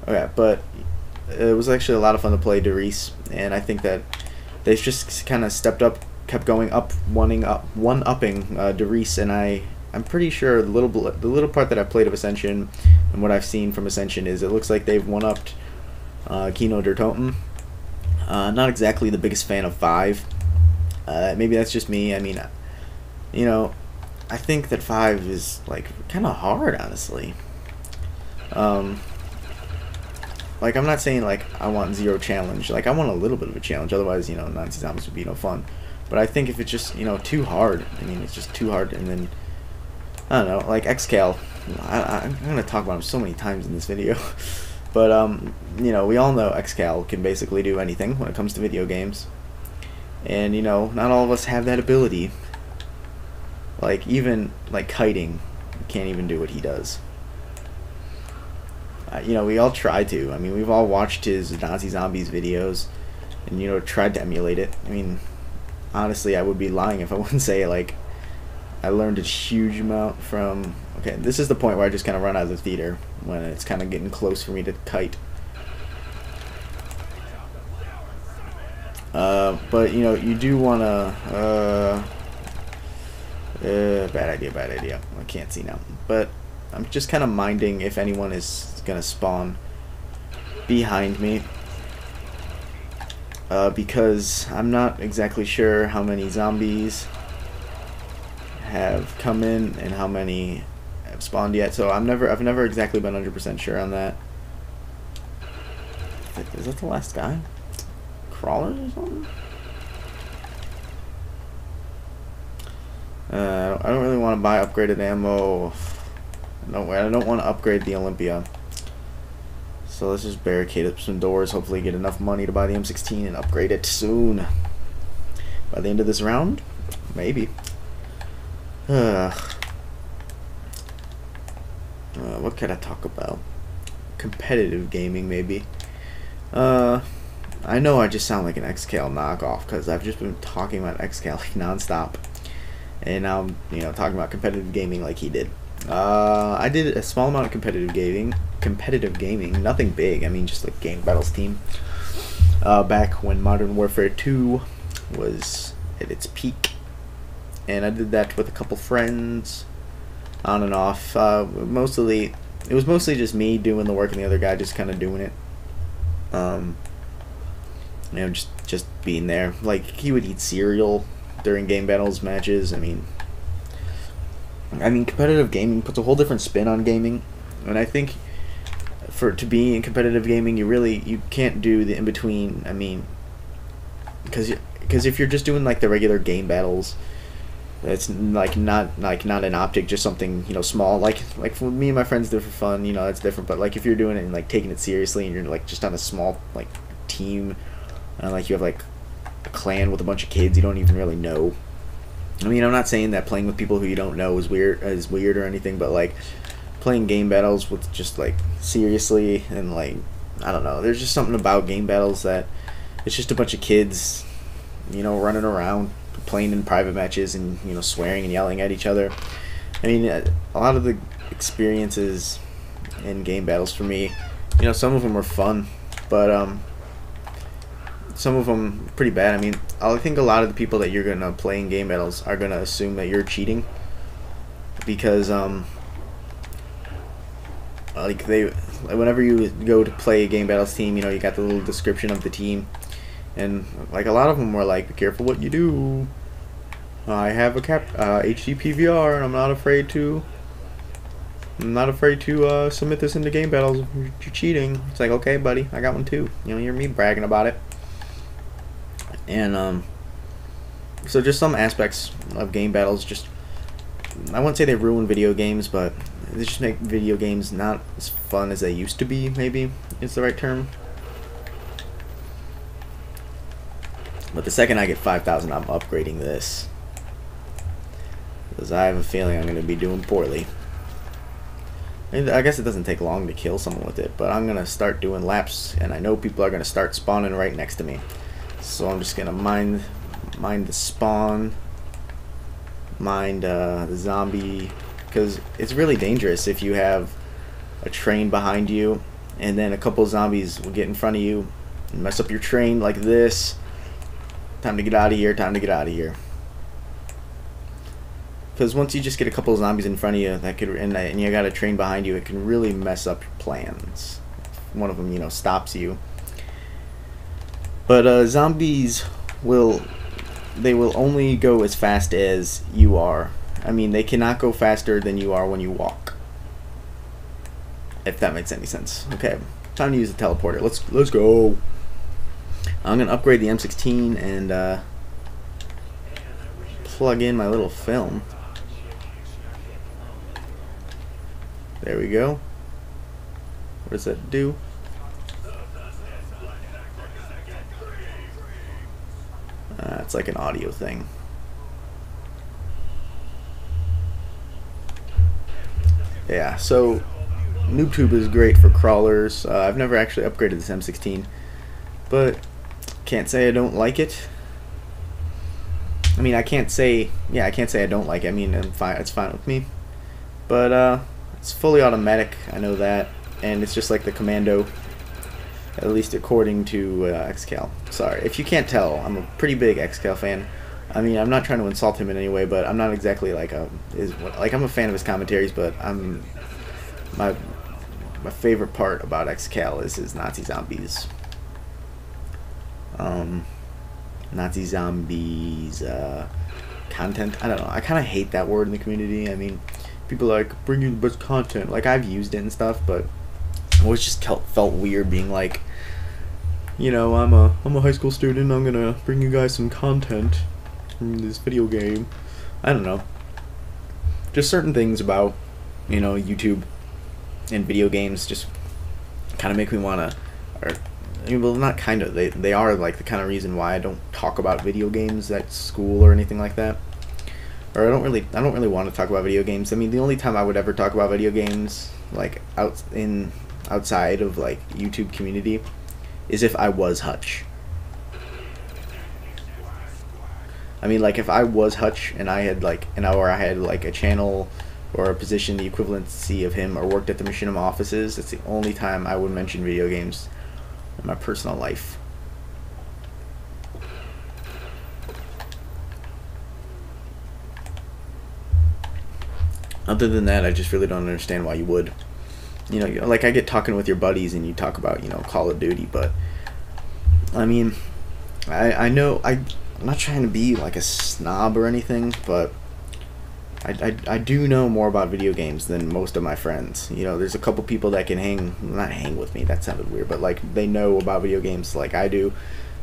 Okay, but it was actually a lot of fun to play Derice, and I think that they've just kind of stepped up, kept going up, one-upping Derice, and I'm pretty sure the little part that I played of Ascension and what I've seen from Ascension is it looks like they've one-upped Kino der Toten. Not exactly the biggest fan of 5. Maybe that's just me. I mean, you know, I think that 5 is like kind of hard, honestly. Like, I'm not saying like I want 0 challenge. Like, I want a little bit of a challenge. Otherwise, you know, Nazi zombies would be no fun. But I think if it's just, you know, too hard, I mean, it's just too hard, and then I don't know, like Xcal. I'm gonna talk about him so many times in this video. But you know, we all know Xcal can basically do anything when it comes to video games, and you know, not all of us have that ability. Like, even like kiting, can't even do what he does. You know, we all try to. I mean, we've all watched his Nazi Zombies videos, and you know, tried to emulate it. I mean, honestly, I would be lying if I wouldn't say like I learned a huge amount from. Okay, this is the point where I just kind of run out of the theater when it's kind of getting close for me to kite. But you know, you do want to. Bad idea. I can't see now. But I'm just kind of minding if anyone is gonna spawn behind me. Because I'm not exactly sure how many zombies have come in and how many have spawned yet, so I've never exactly been 100% sure on that. Is that the last guy? Crawlers or something? I don't really want to buy upgraded ammo. I don't want to upgrade the Olympia. So let's just barricade up some doors, hopefully get enough money to buy the M16 and upgrade it soon. By the end of this round? Maybe. What could I talk about? Competitive gaming, maybe. I know I just sound like an Xcal knockoff because I've just been talking about Xcal like nonstop, and now I'm, you know, talking about competitive gaming like he did. I did a small amount of competitive gaming, nothing big. I mean, just like Game Battles team. Back when Modern Warfare 2 was at its peak, and I did that with a couple friends, on and off. It was mostly just me doing the work and the other guy just kind of doing it. You know, just being there. Like, he would eat cereal during Game Battles matches. I mean, competitive gaming puts a whole different spin on gaming, and I think to be in competitive gaming, you can't do the in between. I mean, because if you're just doing like the regular game battles, it's like not an optic, just something, you know, small. Like for me and my friends do it for fun, you know, that's different. But like if you're doing it and like taking it seriously, and you're like just on a small like team, and like you have like a clan with a bunch of kids you don't even really know. I mean, I'm not saying that playing with people who you don't know is weird or anything, but like playing game battles with just like seriously, and like, I don't know, there's just something about game battles that it's just a bunch of kids, you know, running around playing in private matches and, you know, swearing and yelling at each other. I mean, a lot of the experiences in game battles for me, you know, some of them were fun, but some of them pretty bad. I mean, I think a lot of the people that you're gonna play in game battles are gonna assume that you're cheating, because like whenever you go to play a game battles team, you know, you got the little description of the team, and like a lot of them were like, be careful what you do. I have a HD PVR, and I'm not afraid to submit this into game battles. You're cheating. It's like, okay, buddy, I got one too. You know, you're me bragging about it. And so just some aspects of game battles, just, I wouldn't say they ruin video games, but they just make video games not as fun as they used to be, maybe is the right term. But the second I get 5,000, I'm upgrading this, because I have a feeling I'm going to be doing poorly. And I guess it doesn't take long to kill someone with it, but I'm going to start doing laps, and I know people are going to start spawning right next to me. So I'm just going to mind the spawn, mind the zombie, because it's really dangerous if you have a train behind you and then a couple zombies will get in front of you and mess up your train like this. Time to get out of here, time to get out of here. Because once you just get a couple of zombies in front of you, that could, and you got a train behind you, it can really mess up your plans. One of them, you know, stops you. But zombies will only go as fast as you are. I mean, they cannot go faster than you are when you walk. If that makes any sense. Okay, time to use the teleporter. Let's go. I'm gonna upgrade the M16 and plug in my little film. There we go. What does that do? It's like an audio thing. Yeah, so NoobTube is great for crawlers. I've never actually upgraded this M16, but can't say I don't like it. I mean, I can't say I don't like it. I mean, it's fine with me. But it's fully automatic, I know that, and it's just like the Commando, at least according to XCal. Sorry, if you can't tell, I'm a pretty big XCal fan. I mean, I'm not trying to insult him in any way, but I'm not exactly like I'm a fan of his commentaries, but my favorite part about XCal is his Nazi zombies. Nazi zombies content. I don't know. I kind of hate that word in the community. I mean, people are like, bring you the best content. Like, I've used it and stuff, but it always just felt weird being like, you know, I'm a high school student. I'm gonna bring you guys some content from this video game. I don't know. Just certain things about, you know, YouTube and video games just kind of make me wanna, or I mean, well, not kind of. They are like the kind of reason why I don't talk about video games at school or anything like that. Or I don't really want to talk about video games. I mean, the only time I would ever talk about video games, like outside of like YouTube community, is if I was Hutch. I mean, like if I was Hutch and I had like I had like a channel or a position the equivalency of him, or worked at the machinima offices, it's the only time I would mention video games in my personal life. Other than that, I just really don't understand why you would. You know, like I get talking with your buddies and you talk about, you know, Call of Duty, but I mean, I know I'm not trying to be like a snob or anything, but I do know more about video games than most of my friends. You know, there's a couple people that can not hang with me, that sounded weird, but like they know about video games like I do.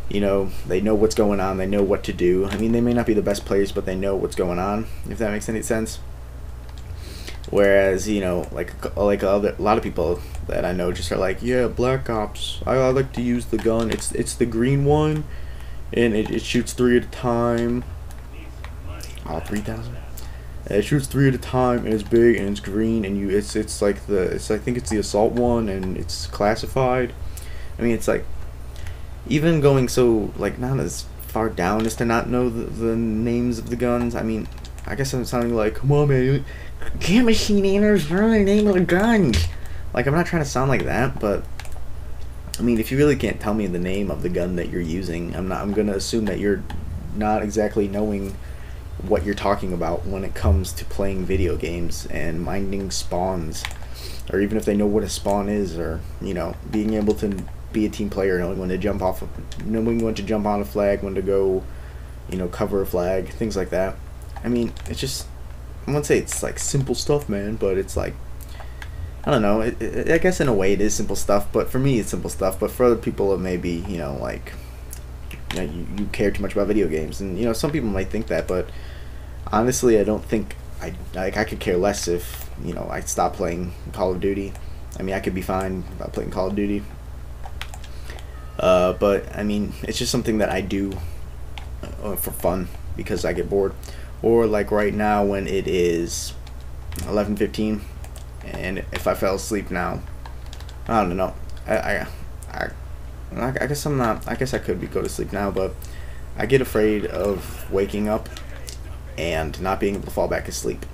You know, they know what's going on, they know what to do. I mean, they may not be the best players, but they know what's going on, if that makes any sense. Whereas, you know, like a lot of people that I know just are like, yeah, Black Ops, I like to use the gun. It's the green one, and it shoots 3 at a time. Oh, 3,000. It shoots 3 at a time, and it's big, and it's green, and it's I think it's the assault one, and it's classified. I mean, it's like, even going so like not as far down as to not know the names of the guns. I mean, I guess I'm sounding like, come on, man, can't machine ainers learn the name of the guns. Like, I'm not trying to sound like that, but I mean, if you really can't tell me the name of the gun that you're using, I'm gonna assume that you're not exactly knowing what you're talking about when it comes to playing video games and minding spawns, or even if they know what a spawn is, or, you know, being able to be a team player, knowing when to jump on a flag, when to go, you know, cover a flag, things like that. I mean, it's just, I wouldn't say it's like simple stuff, man, but it's like, I don't know, I guess in a way it is simple stuff, but for me it's simple stuff, but for other people it may be, you know, like, you know, you care too much about video games, and, you know, some people might think that, but honestly, I don't think, I could care less if, you know, I stopped playing Call of Duty. I mean, I could be fine about playing Call of Duty, but, I mean, it's just something that I do for fun, because I get bored. Or like right now when it is 11:15, and if I fell asleep now, I don't know. I guess I'm not. I guess I could go to sleep now, but I get afraid of waking up and not being able to fall back asleep.